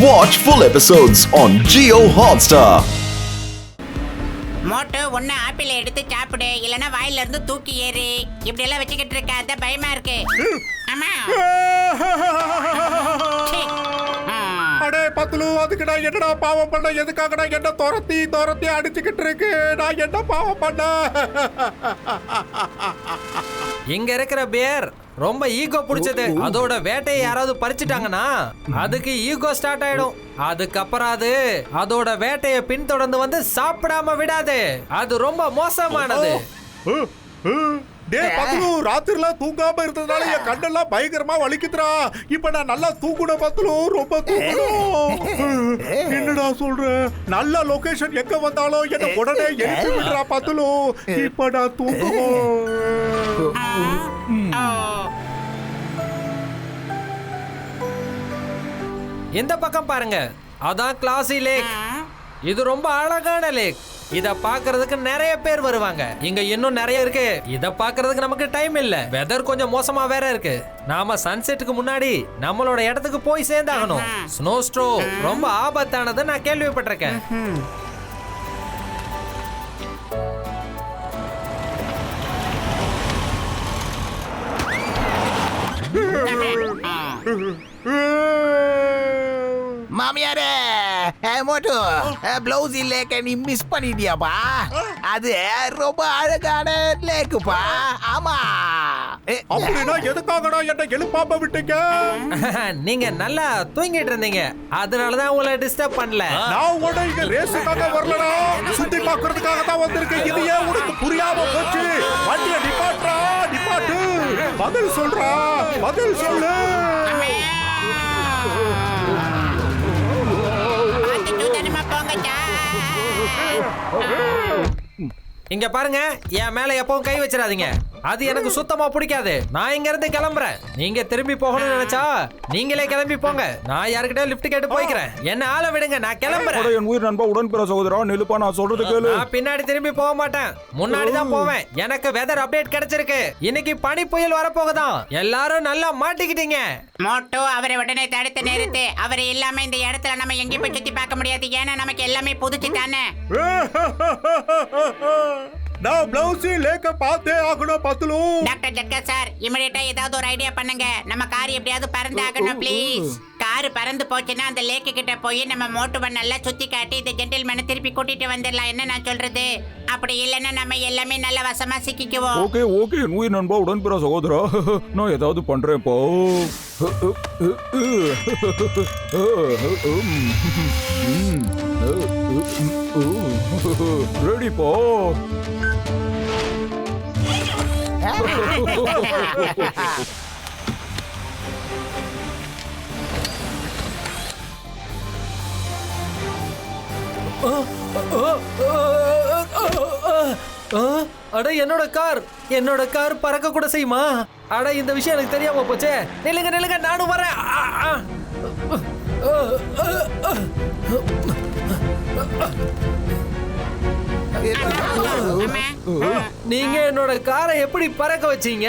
Watch full episodes on Jio Hotstar. மோட்டோ ஒன்னு apple எடுத்து சாப்பிடு, இல்லனா வாயில இருந்து தூக்கி ஏறு. இப்படி எல்லாம் வச்சுக்கிட்டு இருக்க, அத பயமா இருக்கு. ஆமா. அடே பத்துலு, அதுக்கு நான் என்னடா பாவம் பண்ண? எதுக்காக நான் என்ன துரத்தி அடிச்சுக்கிட்டு இருக்கு? நான் என்ன பாவம் பண்ண? இங்க இருக்கிற பேர் ரொம்ப ஈகோ பிடிச்சது. அதோட வேட்டையை யாராவது பறிச்சுட்டாங்கன்னா அதுக்கு ஈகோ ஸ்டார்ட் ஆயிடும். அதுக்கப்புறம் அதோட வேட்டையை பின்தொடர்ந்து வந்து சாப்பிடாம விடாது. அது ரொம்ப மோசமானது. டே பத்துலு, ராத்திரில தூங்காம இருந்ததுனால என் கண்ணெல்லாம் பயங்கரமா வலிக்குதுடா. இப்ப நான் நல்லா தூங்கணும் பத்துலு, ரொம்ப தூங்கணும். என்னடா சொல்ற? நல்ல லொகேஷன் எங்க வந்தாலும் என்ன உடனே எழுப்பி விடுறா பத்துலு. இப்ப நான் தூங்கணும். இந்த பக்கம் பாருங்க, அதான் கிளாசி லேக். இது ரொம்ப அழகான லேக். இத பாக்குறதுக்கு நிறைய பேர் வருவாங்க. இங்க இன்னும் நிறைய இருக்கு. இத பாக்குறதுக்கு நமக்கு டைம் இல்ல. வெதர் கொஞ்சம் மோசமா வேற இருக்கு. நாம சன்செட்டுக்கு முன்னாடி நம்மளோட இடத்துக்கு போய் சேர்ந்தாகணும். ஸ்னோ ஸ்ட்ரோம் ரொம்ப ஆபத்தானது நான் கேள்விப்பட்டிருக்கேன். மாமியாரே, மோட்டு ப்ளவுஸ் லேக்க நீ மிஸ் பண்ணிட்டியாப்பா? அது ரொம்ப அழகான லேக்குப்பா. ஆமா. அப்படின்னா எதுக்காகடா என்ன எழுப்பாம விட்டீங்க? நீங்க நல்லா தூங்கிட்டு இருந்தீங்க, அதனாலதான் உங்களை டிஸ்டர்ப் பண்ணல. நான் உடனே இங்க ரேஸுக்காக வரலடா, சுத்தி பார்க்கறதுக்காக தான் வந்திருக்கேன். இது ஏன் உனக்கு புரியாம போச்சு? வண்டியை நிப்பாட்றா, நிப்பாட்டு. பதில் சொல்றா, பதில் சொல்லு. இங்க பாருங்க, என் மேல எப்பவும் கை வச்சிடாதீங்க. அது எனக்கு சுத்தமா பிடிக்காது. நான் இங்க இருந்து கிளம்புறேன். நீங்க திரும்பி போகணும்னு நினைச்சா நீங்களே கிளம்பி போங்க. நான் யாருக்கிட்ட லிஃப்ட் கேட்டு போய்க்கிறேன். என்ன ஆள விடுங்க, நான் கிளம்புறேன். என் உயிர் நண்பா, உடன்பிற சகோதரா, நிலுப்பா, நான் சொல்றது கேளு. நான் பின்னாடி திரும்பி போக மாட்டேன், முன்னாடி தான் போவேன். எனக்கு வெதர் அப்டேட் கிடைச்சிருக்கு. இன்னைக்கு பனி புயல் வரப்போகுதான். எல்லாரும் நல்லா மாட்டிக்கிட்டீங்க. மோட்டோ அவரை உடனே தடுத்து நிறுத்து. அவர் இல்லாம இந்த இடத்துல நம்ம எங்கேயும் போய் சுத்தி பார்க்க முடியாது. ஏன்னா நமக்கு எல்லாமே புதுச்சு தானே. நான் பிளவுஸ் லேக்க பார்த்தே ஆகணும் பத்துலு. டாக்டர் ஜட்கா சார், இமிடியேட்டா ஏதாவது ஒரு ஐடியா பண்ணுங்க. நம்ம கார் எப்படியாவது பறந்து ஆகணும் ப்ளீஸ். கார் பறந்து போச்சுன்னா அந்த லேக்கு கிட்ட போய் நம்ம மோட்டுவை நல்லா சுத்தி காட்டி இந்த ஜென்டில்மேனை திருப்பி கூட்டிட்டு வந்துடலாம். என்ன நான் சொல்றது? அப்படி இல்லைன்னா நம்ம எல்லாமே நல்ல வசமா சிக்கிக்குவோம். ஓகே ஓகே, என் உயிர் நண்பா, உடன்பிற சகோதரா, நான் ஏதாவது பண்றேன் போ. ரெடி போ. அட, என்னோட கார் பறக்க கூட செய்யுமா? அட, இந்த விஷயம் எனக்கு தெரியாம போச்சே. நில்லுங்க, நானும் வரேன். நீங்க என்னோட காரை எப்படி பறக்க வச்சீங்க?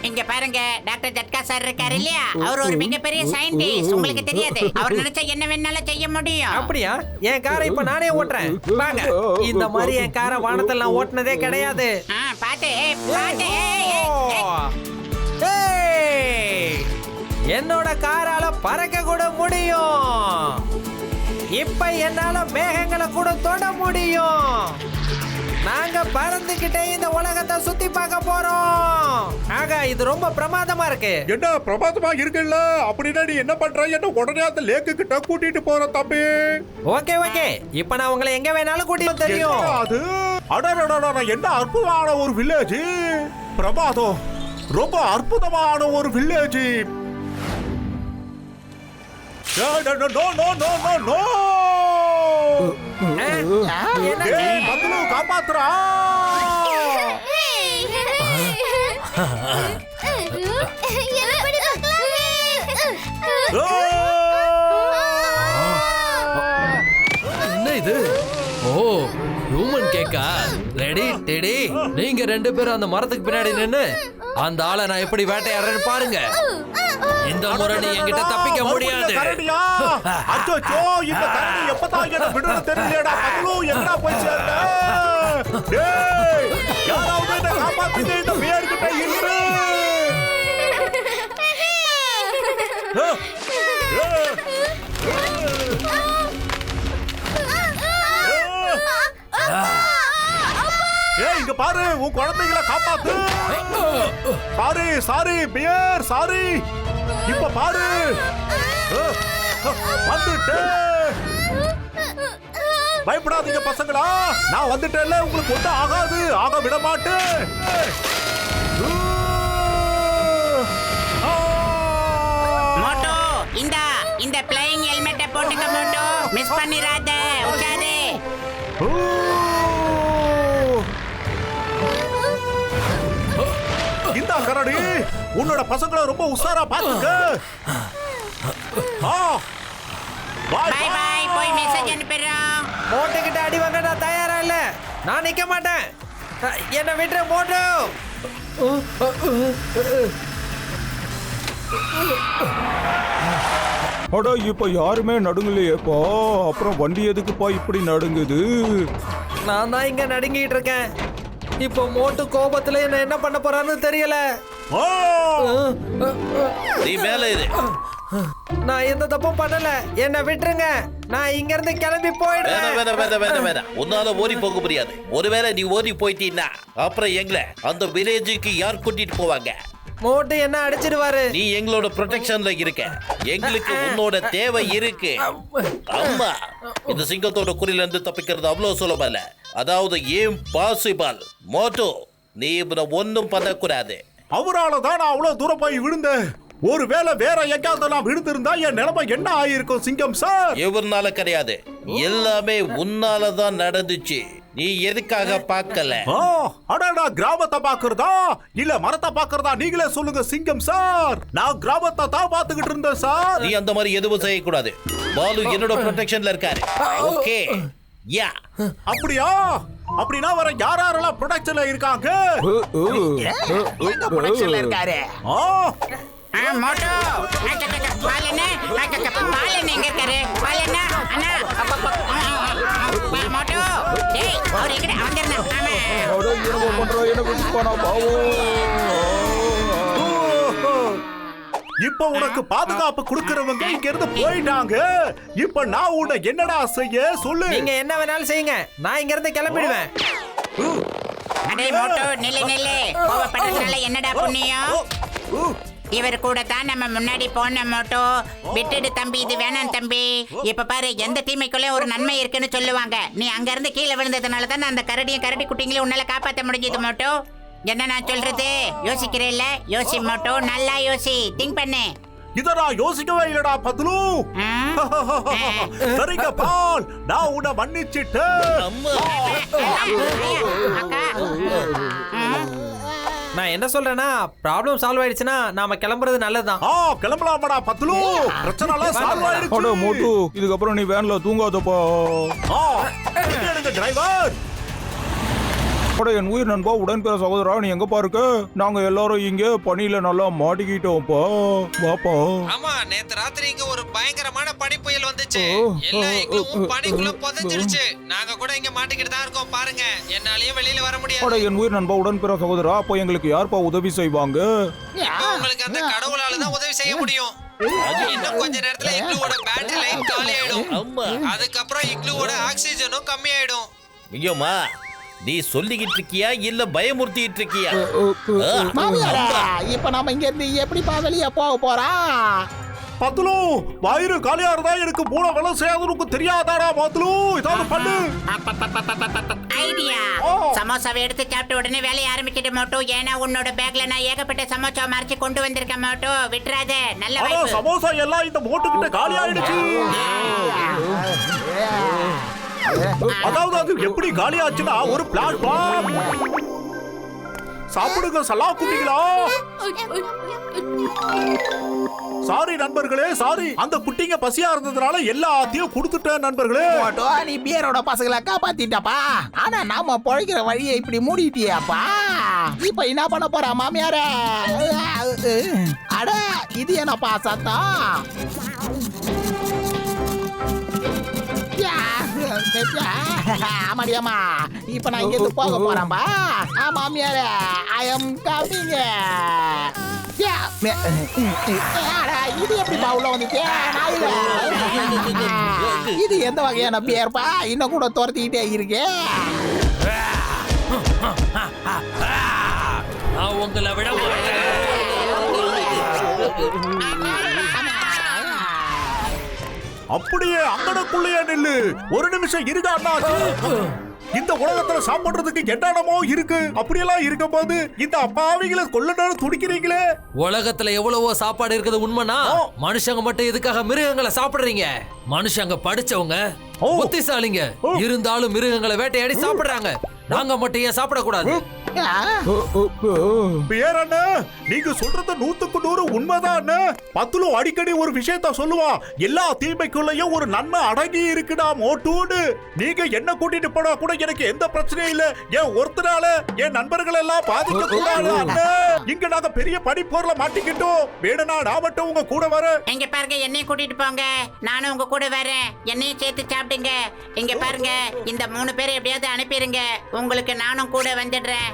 இங்க பாருங்க, டாக்டர் ஜட்கா சார் இருக்காரு இல்லையா, அவர் ஒரு மிகப்பெரிய சயின்டிஸ்ட். உங்களுக்கு தெரியாது, அவர் நினைச்சா என்ன வேணாலும் செய்ய முடியும். அப்படியா? என் காரை இப்ப நானே ஓட்டுறேன். வாங்க. இந்த மாதிரி என் காரை வானத்துல நான் ஓட்டுனதே கிடையாது. பாத்து. என்னோட காரால பறக்க கூட முடியும். இப்ப என்னால மேகங்களை கூட தொட முடியும். நாங்க பறந்துகிட்டே இந்த உலகத்தை சுத்தி பார்க்க போறோம். ஆக இது ரொம்ப பிரமாதமா இருக்கு. என்ன பிரமாதமா இருக்குல்ல? அப்படின்னா நீ என்ன பண்ற? என்ன உடனே அந்த லேக்கு கிட்ட கூட்டிட்டு போற தம்பி? ஓகே, இப்ப நான் உங்களை எங்க வேணாலும் கூட்டிட்டு தெரியும். அது அடடடடட, என்ன அற்புதமான ஒரு வில்லேஜ். பிரமாதம், ரொம்ப அற்புதமான ஒரு வில்லேஜ். காப்பாத்துறா. என்ன இது? ஓ, ஹியூமன் கேக்கா? ரெடி டெடி, நீங்க ரெண்டு பேரும் அந்த மரத்துக்கு பின்னாடி நின்னு அந்த ஆளை நான் எப்படி வேட்டையாடுறேன்னு பாருங்க. இந்த முறை நீ என்கிட்ட தப்பிக்க முடியாது. கரடியா அச்சோ இந்த கரடி எப்பதான் என்ன விடுறது தெரியலடா பத்லு எங்கடா போய் சேர்ந்த டேய் யாராவது என்ன காப்பாத்துங்க இந்த பேர் கிட்ட இருந்து ஏய் இங்க பாரு உன் குழந்தைகளை காப்பாத்து. சாரி பியர் சாரி. இப்ப பாரு வந்துட்டு பயப்படாதீங்க பசங்களா, நான் வந்துட்டேன்ல, உங்களுக்கு ஒன்றும் ஆகாது, ஆக விட மாட்டேன். மோட்டோ இந்த பிளையிங் ஹெல்மெட்டை போட்டுக்க மோட்டோ, மிஸ் பண்ணிராத. உஷாரு. இந்த கரடி உன்னோட பசங்களை ரொம்ப உஷாரா பாத்துக்க. பை பை, போய் மெசேஜ் அனுப்பிடுறோம். மோட்டுக்கிட்ட அடி வாங்க நான் தயாரா இல்ல, நான் நிக்க மாட்டேன். என்ன விட்டுற மோட்டு. அடா இப்ப யாருமே நடுங்கலையேப்பா, அப்புறம் வண்டி எதுக்குப்பா இப்படி நடுங்குது? நான் தான் இங்க நடுங்கிட்டு இருக்கேன். இப்போ மோட்டு கோபத்துல என்ன பண்ண போறான்னு தெரியல. நீ மேல இரு. நான் எந்த தப்பும் பண்ணல, என்ன விட்டுருங்க. நான் இங்க இருந்து கிளம்பி போயிடுறேன். வேணாம் உன்னால ஓடி போக முடியாது. ஒருவேளை நீ ஓடி போயிட்டீன்னா அப்புறம் எங்களை அந்த வில்லேஜுக்கு யார் கூட்டிட்டு போவாங்க? மோட்டு என்ன அடிச்சிடுவாரு. நீ எங்களோட ப்ரொடெக்ஷன்ல இருக்க, எங்களுக்கு உன்னோட தேவை இருக்கு. அம்மா இந்த சிங்கத்தோட குறியில இருந்து தப்பிக்கிறது அவ்வளவு சுலபம் இல்ல, அதாவது இம்பாசிபிள். மோட்டோ நீ இவனை ஒன்னும் பண்ணக்கூடாது. அவரால தான் நான் அவ்வளவு தூரம் போய் விழுந்தேன். ஒருவேளை வேற எங்காவது நான் விழுந்திருந்தா என் நிலைமை என்ன ஆயிருக்கும் சிங்கம் சார்? இவர்னால கிடையாது, எல்லாமே உன்னாலதான் நடந்துச்சு. நீ எதுக்காக பார்க்கல? அடடா, கிராமத்தை பாக்குறதா இல்ல மரத்தை பாக்குறதா நீங்களே சொல்லுங்க சிங்கம் சார். நான் கிராமத்தை தான் பாத்துக்கிட்டு இருந்தேன் சார். நீ அந்த மாதிரி எதுவும் செய்யக்கூடாது. பாலு என்னோட ப்ரொடெக்ஷன்ல இருக்காரு. Okay yeah. அப்படியா? அப்படினா வர யாரெல்லாம் ப்ரொடக்ஷன்ல இருக்காங்க? எங்க ப்ரொடக்ஷன்ல இருக்காரு? மோட்டோ பாலண்ணே, பாலண்ணே எங்க இருக்காரு? பாலண்ணா அண்ணா மோட்டோ, டேய் அவர் எங்கடா வந்திருந்தாங்க? இப்ப உனக்கு பாதுகாப்பு கொடுக்கறவங்க இங்க இருந்து போயிட்டாங்க. இப்ப நான் உன்னை என்னடா செய்ய சொல்லு. நீங்க என்ன வேணாலும் செய்யுங்க, நான் இங்க இருந்து கிளம்பிடுவேன். அடே மோட்டோ நில்லு. கோவப்படுறதுனால என்னடா புண்ணியம்? இவர் கூட தான் நம்ம முன்னாடி போன மோட்டோ. விட்டுடு தம்பி, இது வேணாம் தம்பி. இப்ப பாரு, எந்த தீமைக்குள்ளே ஒரு நன்மை இருக்குன்னு சொல்லுவாங்க. நீ அங்க இருந்து கீழே விழுந்ததுனால தான் அந்த கரடியும் கரடி குட்டிங்களையும் உன்னால காப்பாற்ற முடிஞ்சது மோட்டோ. என்ன நான் சொல்றது? யோசிக்கிறேன்ல, யோசி மோட்டோ, நல்லா யோசி, திங்க் பண்ணு. இத நான் யோசிக்கவே இல்லடா பத்லு. சரிங்க பால், நான் உன்னை மன்னிச்சிட்டேன். அக்கா நான் என்ன சொல்றேன்னா, ப்ராப்ளம் சால்வ் ஆயிடுச்சுன்னா நாம கிளம்புறது நல்லதுதான். கிளம்பலாமாடா பத்லு? பிரச்சனை எல்லாம் சால்வ் ஆயிடுச்சு. அட மோட்டு, இதுக்கப்புறம் நீ வேன்ல தூங்காதப்பா. டிரைவர். அட என் உயிர் நண்பா, உடன்பிற சகோதரா, நீ எங்கப்பா இருக்க? நாங்க எல்லாரும் இங்க பனியில நல்லா மாட்டிக்கிட்டோம்ப்பா. வாப்பா. ஆமா, நேத்து ராத்திரி இங்க ஒரு பயங்கரமான பனி புயல் வந்துச்சு. எல்லா எங்களும் பனிக்குள்ள புதைஞ்சிருச்சு. நாங்க கூட இங்க மாட்டிக்கிட்டு தான் இருக்கோம். பாருங்க, என்னாலயும் வெளியில வர முடியாது. அட என் உயிர் நண்பா, உடன்பிற சகோதரா, அப்போ எங்களுக்கு யார்ப்பா உதவி செய்வாங்க? இப்போ உங்களுக்கு அந்த கடவுளால தான் உதவி செய்ய முடியும். இன்னும் கொஞ்ச நேரத்துல இக்லூவோட பேட்டரி லைன் காலி ஆயிடும். அதுக்கப்புறம் இக்லூவோட ஆக்சிஜனும் கம்மி ஆயிடும். ஐயோமா, நீ சொல்லிக்கிட்டு இருக்கியா இல்ல பயமுறுத்திட்டு இருக்கியா? இப்ப நாம இங்க இருந்து எப்படிப்பா வெளியே போக போறோம்? பத்லு, வயிறு காலியா இருந்தா எனக்கு மூளை வேலை செய்யாதுன்னு தெரியாதாடா பத்லு? ஏதாவது பண்ணு. ஐடியா. சமோசாவை எடுத்து சாப்பிட்ட உடனே வேலையை ஆரம்பிச்சிட்டு மோட்டோ. ஏன்னா உன்னோட பேக்ல நான் ஏகப்பட்ட சமோசா மறைச்சு கொண்டு வந்திருக்கேன் மோட்டோ. விட்டுறாத, நல்ல வாய்ப்பு. சமோசா எல்லாம் இந்த மோட்டுக்கிட்ட காலி ஆயிடுச்சு. அதாவது அது எப்படி காலி ஆச்சுன்னா ஒரு பிளாட்ஃபார்ம். சாப்பிடுங்க சலா குட்டிகளா. சாரி நண்பர்களே, சாரி. அந்த குட்டிங்க பசியா இருந்ததுனால எல்லாத்தையும் கொடுத்துட்டேன் நண்பர்களே. மோட்டோ, நீ பியரோட பசங்களை காப்பாத்திட்டப்பா. ஆனா நாம பொழைக்கிற வழியை இப்படி மூடிட்டியாப்பா. இப்ப என்ன பண்ண போறா மாமியார? அட, இது என்னப்பா சத்தம்? ஆமாடியாமா, இப்ப நான் இங்க இருந்து போக போறேன்பா. மாமியார, ஐ எம் கமிங். இது எப்படி உள்ள வந்துச்சு? இது எந்த வகையான பேர்ப்பா? இன்னும் கூட துரத்திக்கிட்டே இருக்கு. நான் உங்களை விட மாட்டேன். அப்படியே அங்கனக்குள்ளேயே நில்லு. ஒரு நிமிஷம் இருக்க அண்ணாச்சி. இந்த உலகத்துல சாப்பிடுறதுக்கு என்னென்னமோ இருக்கு. அப்படியெல்லாம் இருக்கும் போது இந்த அப்பாவிகளை கொல்லணும்னு துடிக்கிறீங்களே. உலகத்துல எவ்வளவோ சாப்பாடு இருக்குது உண்மைனா, மனுஷங்க மட்டும் எதுக்காக மிருகங்களை சாப்பிடுறீங்க? மனுஷங்க படிச்சவங்க, புத்திசாலிங்க, இருந்தாலும் மிருகங்களை வேட்டையாடி சாப்பிடுறாங்க. நாங்க மட்டும் ஏன் சாப்பிடக்கூடாது? பேரண்ண, நீங்க சொல்றது 100% உண்மைதான். பத்துலு அடிக்கடி ஒரு விஷயத்த சொல்லுவா. எல்லா தீமைக்குள்ளயும் ஒரு நன்மை அடங்கி இருக்குடா மோட்டூன்னு. நீங்க என்ன கூட்டிட்டு போனா கூட எனக்கு எந்த பிரச்சனையும் இல்ல. ஏன் ஒருத்தரால என் நண்பர்கள் எல்லாம் பாதிக்க கூடாது. இங்க நாங்க பெரிய படிப்போர்ல மாட்டிக்கிட்டோம். வேணும்னா நான் மட்டும் உங்க கூட வரேன். இங்க பாருங்க, என்னையும் கூட்டிட்டு போங்க. நானும் உங்க கூட வரேன். என்னையும் சேர்த்து சாப்பிடுங்க. இங்க பாருங்க, இந்த 3 பேரை எப்படியாவது அனுப்பிடுங்க. உங்களுக்கு நானும் கூட வந்துடுறேன்.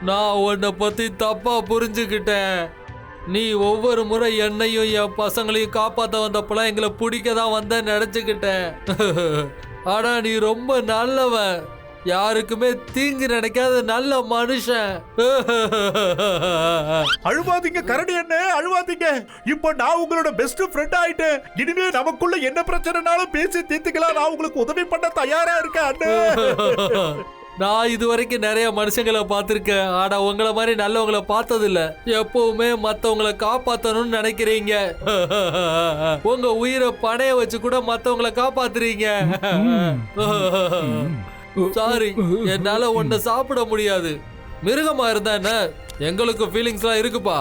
நான் உன்னை பத்தி தப்பா புரிஞ்சுக்கிட்டேன். நீ ஒவ்வொரு முறை என்னையும் என் பசங்களையும் காப்பாத்த வந்தப்பெல்லாம் எங்களை பிடிக்க தான் வந்த நினைச்சுக்கிட்டேன். ஆனா நீ ரொம்ப நல்லவன், யாருக்குமே தீங்கு நினைக்காத நல்ல மனுஷன். அழுவாதீங்க கரடி என்ன, அழுவாதீங்க. இப்போ நான் உங்களோட பெஸ்ட் ஃப்ரெண்ட் ஆயிட்டேன். இனிமே நமக்குள்ள என்ன பிரச்சனைனாலும் பேசி தீர்த்துக்கலாம். நான் உங்களுக்கு உதவி பண்ண தயாரா இருக்கேன். நான் இது வரைக்கும் நிறைய மனுஷங்களை பார்த்திருக்கேன். ஆனா உங்களை மாதிரி நல்லவங்களை பார்த்தது இல்ல. எப்பவுமே மத்தவங்களை காப்பாத்தணும்னு நினைக்கிறீங்க. உங்க உயிரை பணைய வச்சு கூட மத்தவங்களை காப்பாத்துறீங்க. சாரி, என்னால ஒன்ன சாப்பிட முடியாது. மிருகமா இருந்தா என்ன, எங்களுக்கு ஃபீலிங்ஸ் எல்லாம் இருக்குப்பா.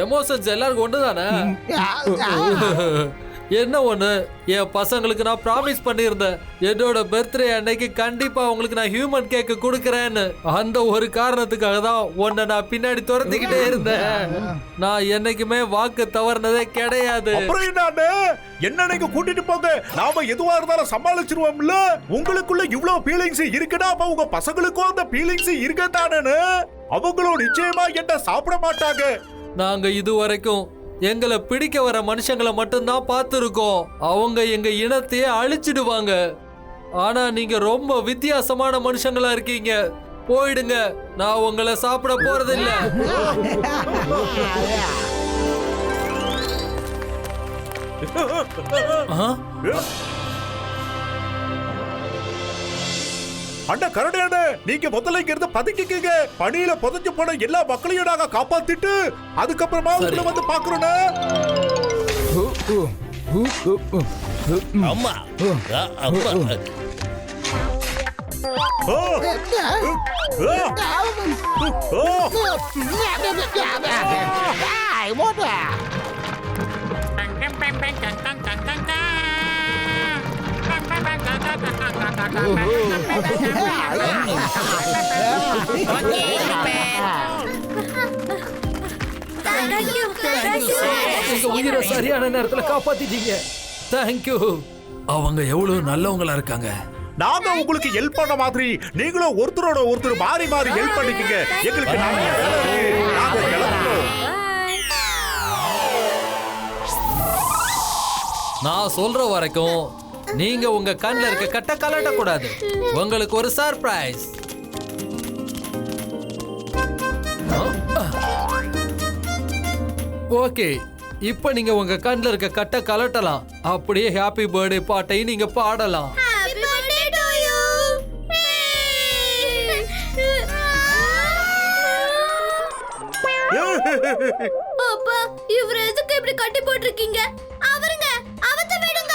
எமோஷன்ஸ் எல்லாருக்கும் ஒண்ணுதானே. என்ன ஒண்ணு, என் பசங்களுக்கு நான் ப்ராமிஸ் பண்ணியிருந்தேன், என்னோட பர்த்டே அன்னைக்கு கண்டிப்பா உங்களுக்கு நான் ஹியூமன் கேக் கொடுக்கறேன்னு. அந்த ஒரு காரணத்துக்காக தான் உன்னை நான் பின்னாடி துரத்திக்கிட்டே இருந்தேன். நான் என்னைக்குமே வாக்கு தவறுனதே கிடையாது. என்ன நீங்க கூட்டிட்டு போங்க, நாம எதுவா இருந்தாலும் சமாளிச்சிருவோம்ல. உங்களுக்குள்ள இவ்வளவு ஃபீலிங்ஸ் இருக்குன்னா அப்ப உங்க பசங்களுக்கும் அந்த ஃபீலிங்ஸ் இருக்கத்தானே. அவங்களும் நிச்சயமா என்ன சாப்பிட மாட்டாங்க. நாங்க இது வரைக்கும் எங்களை பிடிக்க வர மனுஷங்களை மட்டும்தான் பார்த்துருக்கோம். அவங்க எங்க இனத்தையே அழிச்சிடுவாங்க. ஆனா நீங்க ரொம்ப வித்தியாசமான மனுஷங்களா இருக்கீங்க. போயிடுங்க, நான் உங்களை சாப்பிட போறது இல்ல. அண்ணா கரடியானே, நீங்க முதல்ல இங்க இருந்து பதுக்கிக்கீங்க. பணியில புதைஞ்சு போன எல்லா மக்களையும் நாங்க காப்பாத்திட்டு அதுக்கப்புறமா உங்களை வந்து பாக்குறோம். அம்மா அம்மா உயிரை சரியான நேரத்துல காப்பாத்திட்டீங்க. தேங்க்யூ. அவங்க எவ்வளவு நல்லவங்களா இருக்காங்க. நாங்க உங்களுக்கு ஹெல்ப் பண்ண மாதிரி நீங்களும் ஒருத்தரோட ஒருத்தர் மாறி மாறி ஹெல்ப் பண்ணிக்கங்க. எங்களுக்கு நிறைய வேலை இருக்கு. நாங்க கிளம்புறோம். நான் சொல்ற வரைக்கும் நீங்க உங்க கண்ணில் இருக்க கட்ட கலட்ட கூடாது. உங்களுக்கு ஒரு சர்ப்ரைஸ். ஓகே, இப்போ நீங்க உங்க கண்ணில் இருக்க கட்ட கலட்டலாம். அப்படியே ஹாப்பி பர்த்டே பாட்டை நீங்க பாடலாம். அப்பா, இவரை எதுக்கு இப்படி கட்டி போட்டிருக்கீங்க? அவருங்க, அவத்த விடுங்க.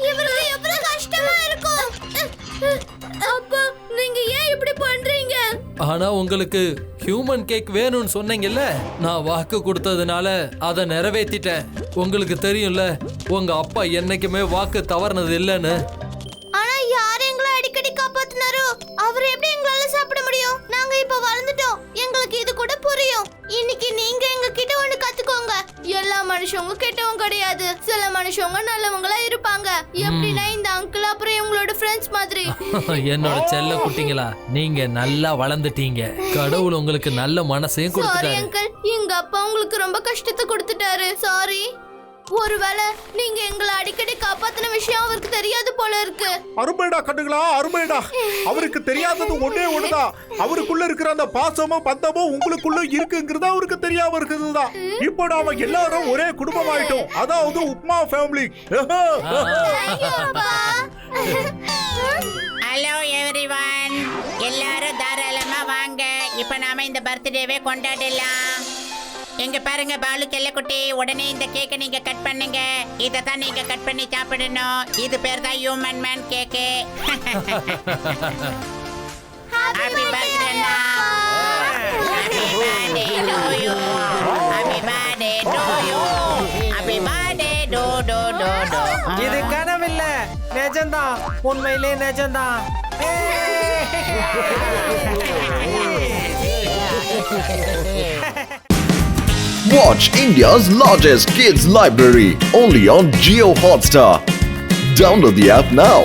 இவருக்கு எவ்வளவு கஷ்டமா இருக்கும். ஆனா உங்களுக்கு ஹியூமன் கேக் வேணும்னு சொன்னீங்கல்ல, நான் வாக்கு கொடுத்ததுனால அதை நிறைவேத்திட்டேன். உங்களுக்கு தெரியும்ல, உங்க அப்பா என்னைக்குமே வாக்கு தவறுனது இல்லைன்னு. ஆனா யார் எங்களை அடிக்கடி காப்பாத்துனாரோ அவர் எப்படி எங்களால சாப்பிட முடியும்? நாங்க இப்ப வளர்ந்துட்டோம், எங்களுக்கு இது கூட புரியும். இன்னைக்கு நீங்க எங்க கிட்ட ஒண்ணு கத்துக்கோங்க. எல்லா மனுஷங்க கெட்டவங்க கிடையாது, சில மனுஷங்க நல்லவங்களா இருப்பாங்க. எப்படின்னா இந்த அங்கிள் அப்புறம் இவங்களோட ஃப்ரெண்ட்ஸ் மாதிரி. என்னோட செல்ல குட்டிங்களா, நீங்க நல்லா வளர்ந்துட்டீங்க. கடவுள் உங்களுக்கு நல்ல மனசையும் சாரி கொடுத்துட்டாரு. அங்கிள், எங்க அப்பா உங்களுக்கு ரொம்ப கஷ்டத்தை கொடுத்துட்டாரு. சாரி. ஒருவேளை நீங்க எங்களை அடிக்கடி காப்பாத்தின விஷயம் அவருக்கு தெரியாது போல இருக்கு. அருமைடா கண்ணுங்களா, அருமைடா. அவருக்கு தெரியாதது ஒன்னே ஒண்ணுதான், அவருக்குள்ள இருக்கிற அந்த பாசமும் பந்தமும் உங்களுக்குள்ள இருக்குங்கிறது அவருக்கு தெரியாம இருக்குதுதான். இப்போ நாம எல்லாரும் ஒரே குடும்பம் ஆயிட்டோம், அதாவது உப்மா ஃபேமிலி. ஹலோ எவ்ரிவன், எல்லாரும் தாராளமா வாங்க. இப்ப நாம இந்த பர்த்டேவே கொண்டாடலாம். எங்க பாருங்க பாலு செல்லக்குட்டி, உடனே இந்த கேக்கை நீங்க கட் பண்ணுங்க. இதை தான் நீங்க கட் பண்ணி சாப்பிடணும். இது பேர் தான் human man cake. Happy birthday Anna. Happy birthday to you. Happy birthday to you. Happy birthday to to to to. இது கனவில்ல, நிஜம்தான். உண்மையிலே நிஜம்தான். Watch India's largest kids library only on Jio Hotstar. Download the app now.